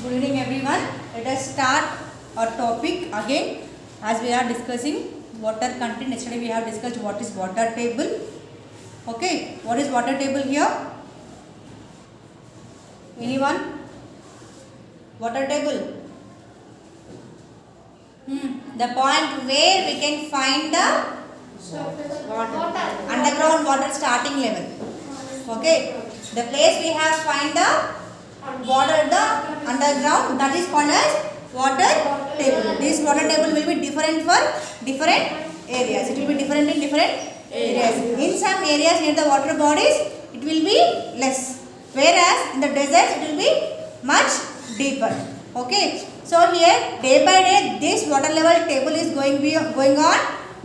Good evening everyone. Let us start our topic again as we are discussing water content. Yesterday we have discussed what is water table. Okay, what is water table here? Anyone? Water table. The point where we can find the underground water starting level. Okay, the place we have find the water the underground, that is called as water table. This water table will be different for different areas. It will be different in different areas. In some areas near the water bodies it will be less, whereas in the deserts it will be much deeper. Okay, so here day by day this water level table is going on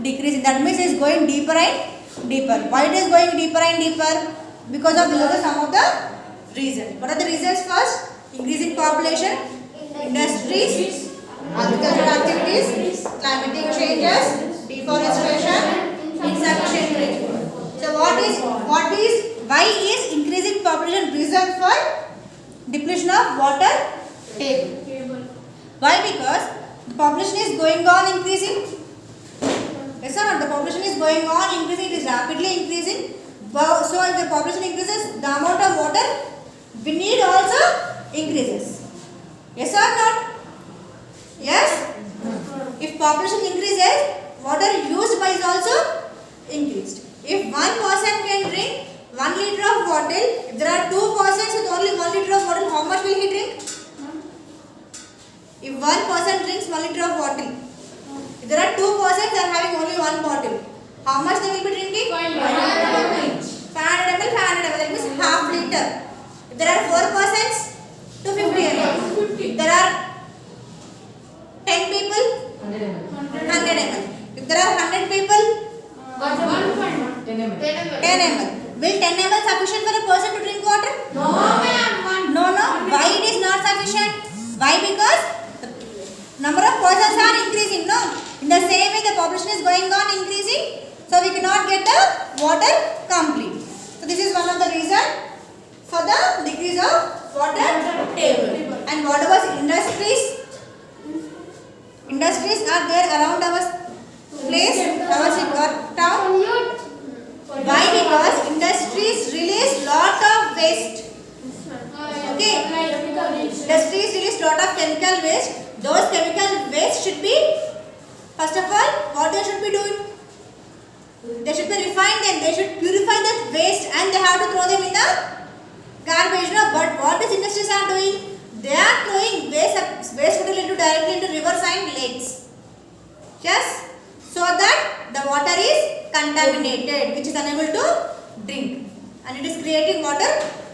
decreasing. That means it is going deeper and deeper. Why it is going deeper and deeper? Because of some of the reasons. What are the reasons? First, increasing population, industries, agricultural activities, climatic changes, deforestation, insufficient rain. So why is increasing population reason for depletion of water table? Why? Because the population is going on increasing. Yes or not? The population is going on increasing. It is rapidly increasing. So if the population increases, the amount of water we need also increases. Yes or not? Yes? If population increases, water used by is also increased. If one person can drink 1 liter of bottle, if there are 2 persons with only 1 liter of bottle, how much will he drink? If one person drinks 1 liter of bottle, if there are 2 persons they are having only 1 bottle, how much they will be drinking? 500 ml. 500 ml, that means half liter. If there are 4 persons, 250 ml. If there are 10 people, 100 ml. If there are 100 people, 10 ml. Will 10 ml sufficient for a person to drink water? No, ma'am. No. Why it is not sufficient? Why? Because the number of persons are increasing. No. In the same way, the population is going on increasing. So we cannot get the water complete. So this is one of the reasons for the decrease of water table. And what about industries? Industries are there around our place, our town. Why? Because industries release lot of waste. Okay. Industries release lot of chemical waste. Those chemical waste should be, first of all, what they should be doing? They should be refined them. They should purify that waste and they have to throw them in the garbage. No? But what these industries are doing? They are throwing waste material directly into rivers and lakes. Yes? So that the water is contaminated, which is unable to drink. And it is creating water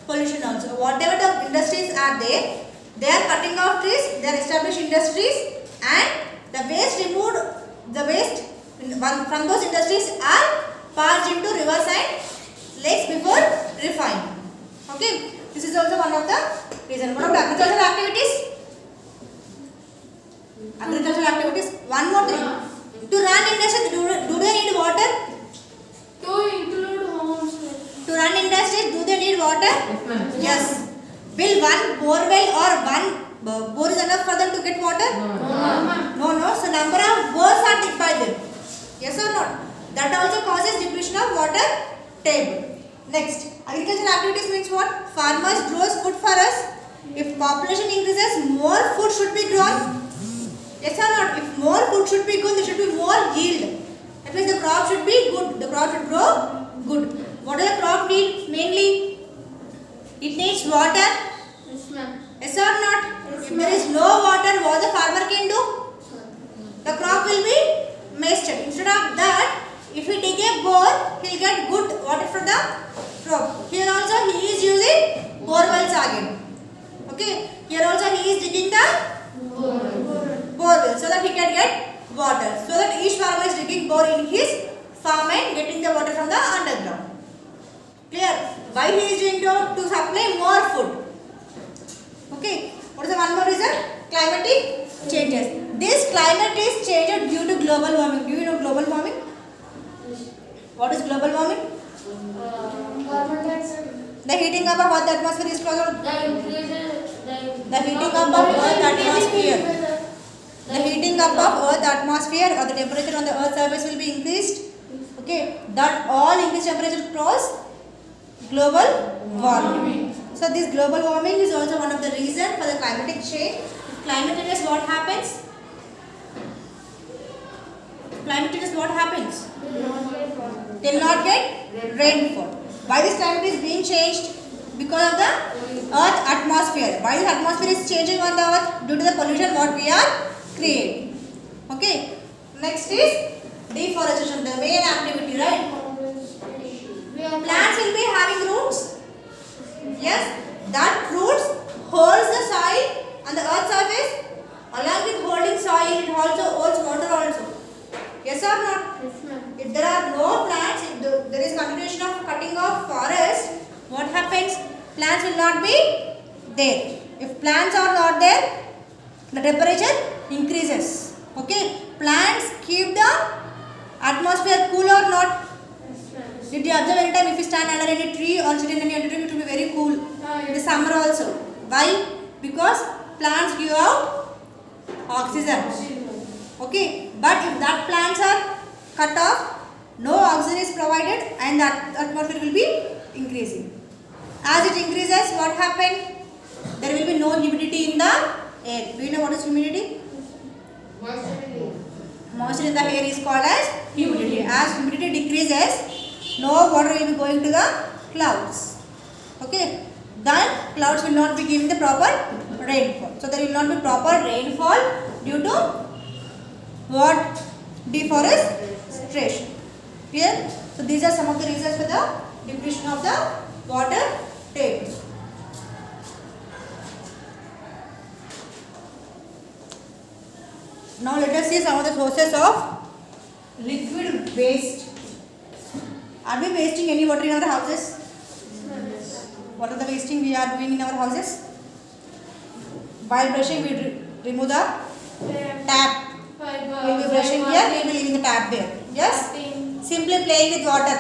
pollution also. Whatever the industries are there, they are cutting off trees, they are established industries, and the waste removed, the waste from those industries are passed into rivers and lakes before refined. Okay, this is also one of the reasons. What about agricultural activities? Agricultural activities. One more thing. To run industries, do they need water? To include homes. To run industries, do they need water? Yes. Will one borewell or one bore is enough for them to get water? No. So number of bores are digged by them. Yes or not? That also causes depletion of water table. Next, agricultural activities means what? Farmers grows food for us. If population increases, more food should be grown. Yes or not? If more food should be grown, there should be more yield. That means the crop should be good. The crop should grow good. What does the crop need mainly? It needs water. Yes, ma'am. Yes or not? If there is no water, what the farmer can do? The crop will be wasted. Instead of that, if we dig a bore, he will get good water from the crop. Here also he is using bore wells again. Okay. Here also he is digging the bore well so that he can get water. So that each farmer is digging bore in his farm and getting the water from the underground. Clear? Why he is doing to supply more food? Okay. What is the one more reason? Climatic changes. This climate is changed due to global warming. Do you know global warming? What is global warming? Carbon dioxide. The heating up of what the atmosphere is caused. The The heating up of Earth atmosphere. The heating up of Earth atmosphere or the temperature on the Earth surface will be increased. Okay, that all increased temperature cause global warming. So this global warming is also one of the reasons for the climatic change. If climate changes, what happens? Climate changes, what happens? Will not get rainfall. Why this climate is being changed? Because of the Earth atmosphere. Why this atmosphere is changing on the Earth? Due to the pollution what we are creating. Okay. Next is deforestation, the main activity, right? Plants will be having roots. Yes. That roots holds the soil on the Earth's surface. Along with holding soil, it also holds water also. Yes or not? Yes, ma'am. If there are no plants, if there is continuation of cutting of forest, what happens? Plants will not be there. If plants are not there, the temperature increases. Okay, plants keep the atmosphere cool or not? Yes, ma'am. Did you observe any time if you stand under any tree or sit in any tree, it will be very cool. In the summer also. Why? Because plants give out oxygen. Okay, but if that plants are cut off, no oxygen is provided and that atmosphere will be increasing. As it increases, what happen? There will be no humidity in the air. Do you know what is humidity? Moisture in the air is called as humidity. As humidity decreases, no water will be going to the clouds. Okay, then clouds will not be giving the proper rainfall. So there will not be proper rainfall due to what? Deforestation. Clear? So these are some of the reasons for the depletion of the water table. Now let us see some of the sources of liquid waste. Are we wasting any water in our houses? What are the wasting we are doing in our houses? While brushing, we remove the tap. We will be brushing here, we will be leaving the tap there. Yes? Simply playing with water.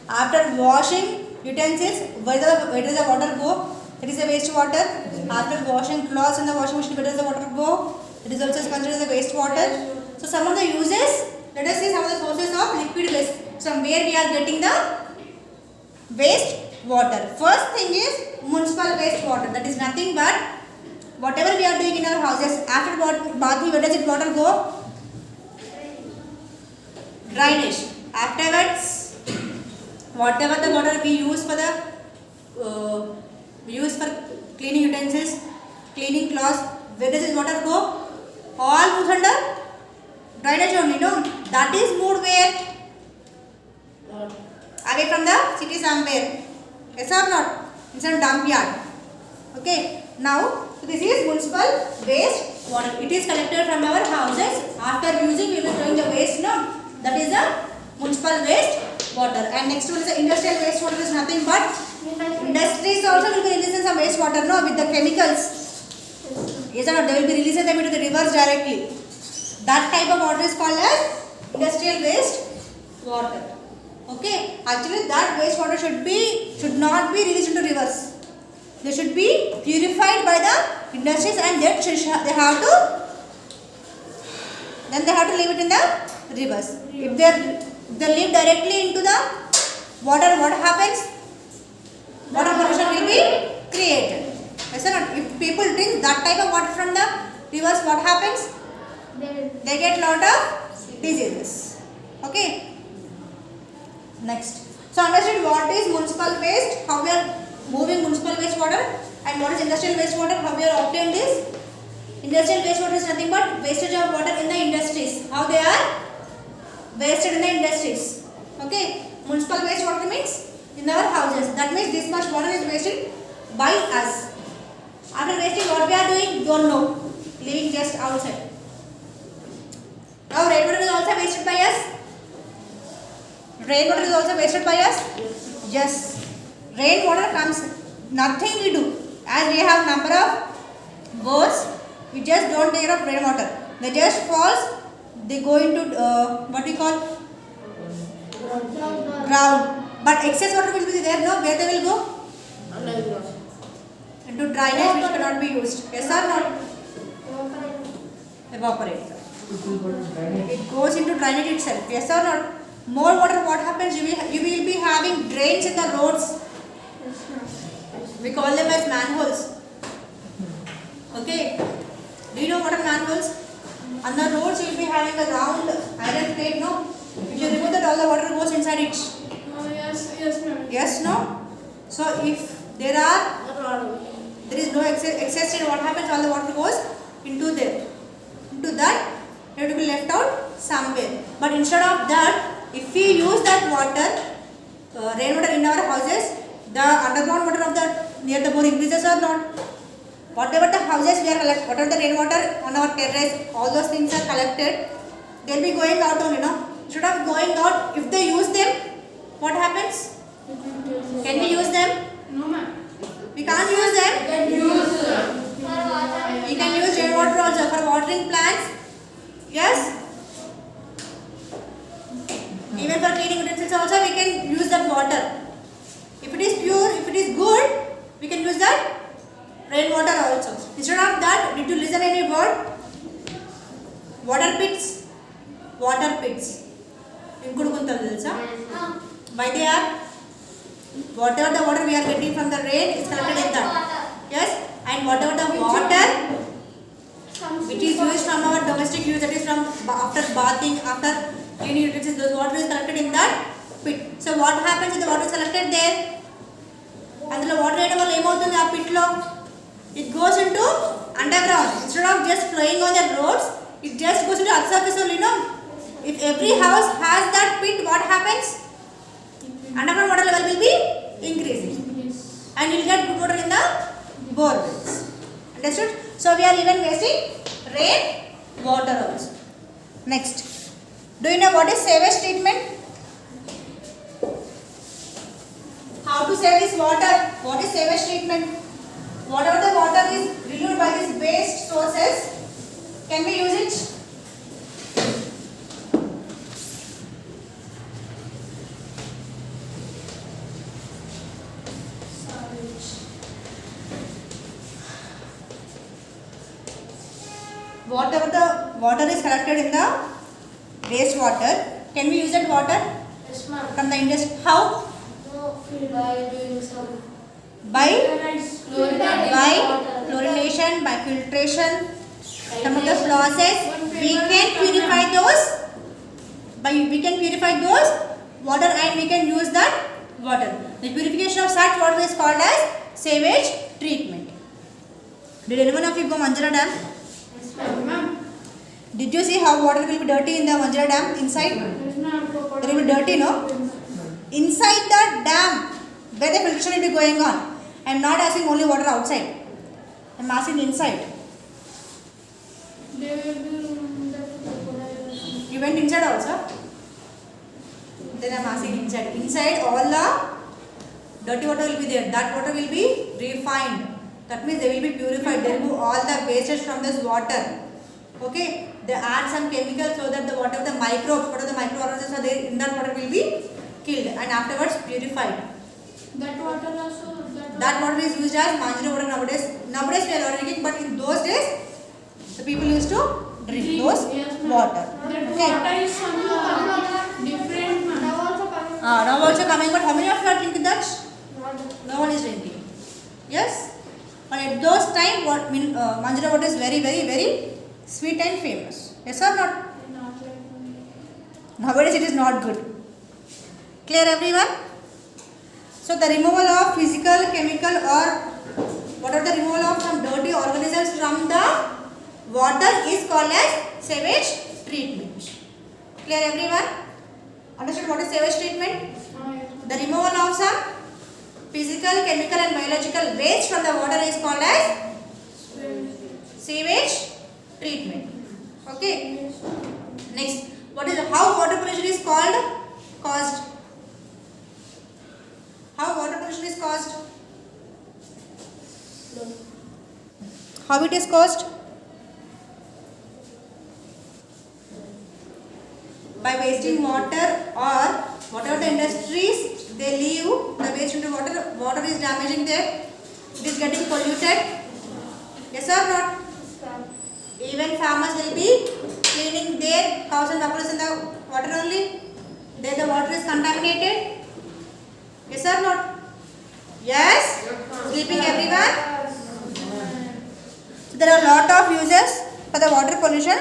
After washing utensils, where does the water go? It is a waste water. After washing clothes in the washing machine, where does the water go? It is also considered as a waste water. So some of the uses, let us see some of the sources of liquid waste. From where we are getting the waste water. First thing is municipal waste water. That is nothing but whatever we are doing in our houses. After bathing, where does it water go? Drainage. Afterwards, whatever the water we use for cleaning utensils, cleaning clothes, where does this water go? All goes under drainage only, no? That is moved where? Away from the city somewhere. Yes or not? Inside dump yard. Okay. Now, so this is municipal waste water. It is collected from our houses. After using, we will be throwing the waste, no? That is the municipal waste water. And next one is the industrial waste water. Is nothing but industries also will be releasing some waste water, no? With the chemicals. Yes or not? They will be releasing them into the rivers directly. That type of water is called as industrial waste water. Okay. Actually, that waste water should not be released into rivers. They should be purified by the industries, and then they have to leave it in the rivers. If they leave directly into the water, what happens? Water pollution will be created. Yes or not? If people drink that type of water from the rivers, what happens? They get lot of diseases. Okay. Next. So understood what is municipal waste, how we are moving municipal waste water, and what is industrial waste water, how we are obtained this. Industrial waste water is nothing but wastage of water in the industries. How they are wasted in the industries. Okay. Municipal waste water means in our houses. That means this much water is wasted by us. After wasting, what we are doing? Don't know. Leaving just outside. Now rainwater is also wasted by us. Rainwater is also wasted by us. Yes. Rainwater comes, nothing we do. As we have number of bores, we just don't take care of rainwater. They just falls, they go into what we call ground. But excess water will be there, no? Where they will go? Into drainage which cannot be used. Yes or not? Evaporate. It goes into drainage itself. Yes or not? More water, what happens? You will be having drains in the roads. We call them as manholes. Okay. Do you know what are manholes? On the roads you will be having a round iron plate, no? If you remove that, all the water goes inside it. Yes, ma'am. Yes, no? So if there is no excess in, what happens? All the water goes into there. Into that, it will be left out somewhere. But instead of that, if we use that water, rainwater in our houses, the underground water of the near the bore increases or not? Whatever the houses we are collecting, whatever the rainwater on our terrace, all those things are collected, they will be going out only, no? Instead of going out, if they use them, what happens? Can we use them? No, ma'am. We can't use them. We can use rainwater also for watering plants. Yes. Even for cleaning utensils also we can use that water. If it is pure, if it is good, we can use that rainwater also. Instead of that, did you listen any word? Water pits. Water pits. Why they are? Whatever the water we are getting from the rain is collected in that. Yes. And whatever the water which is used from our domestic use, that is from after bathing, after cleaning utensils, those water is collected in that pit. So what happens if the water is collected there? And the water in a pit lo, it goes into underground. Instead of just flowing on the roads, it just goes into subsurface only, no? If every house has that pit, what happens? Underground water level will be increasing. And you will get good water in the borewells. Understood? So we are even wasting rain water also. Next. Do you know what is sewage treatment? How to save this water? What is sewage treatment? Whatever the water is removed by these waste sources, can we use it? Whatever the water is collected in the waste water, can we use that water Yes, ma'am. from the industry? How? By doing some By fluoridation. chlorination, by filtration, some of the process we can purify those. We can purify those water and we can use that water. The purification of such water is called as sewage treatment. Did anyone of you go Manjara Dam? Yes, ma'am. Did you see how water will be dirty in the Manjara Dam inside? Yes, ma'am. There will be dirty, no? Inside the dam, where the filtration will be going on. I am not asking only water outside. I am asking inside. They will do that. You went inside also? Then I am asking inside. Inside all the dirty water will be there. That water will be refined. That means they will be purified. They remove all the wastage from this water. Okay? They add some chemicals so that the whatever the microbes, whatever the microorganisms are there in that water will be killed and afterwards purified. That water also. That water is used as Manjari water nowadays. Nowadays we are already drinking, but in those days the people used to drink those Yes, ma'am. water. That Okay. water is different, ma'am. Now also coming, but how many of you are drinking that? No one is drinking. Yes? But at those time, Manjari water is very, very, very sweet and famous. Yes or not? Nowadays it is not good. Clear everyone? So the removal of physical, chemical or whatever the removal of some dirty organisms from the water is called as sewage treatment. Clear everyone? Understood what is sewage treatment? The removal of some physical, chemical and biological waste from the water is called as sewage treatment. Okay. Next, what is how water pollution is caused? How water pollution is caused? How it is caused? By wasting water or whatever the industries they leave the waste into water. Water is damaging there. It is is getting polluted. Yes or not? Even farmers will be cleaning their cows and buffaloes in the water only. Then the water is contaminated. Yes or not? Yes? Sleeping everyone? So there are a lot of uses for the water pollution.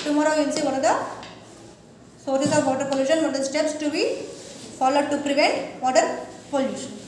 Tomorrow we will see what are the sources of water pollution, what are the steps to be followed to prevent water pollution.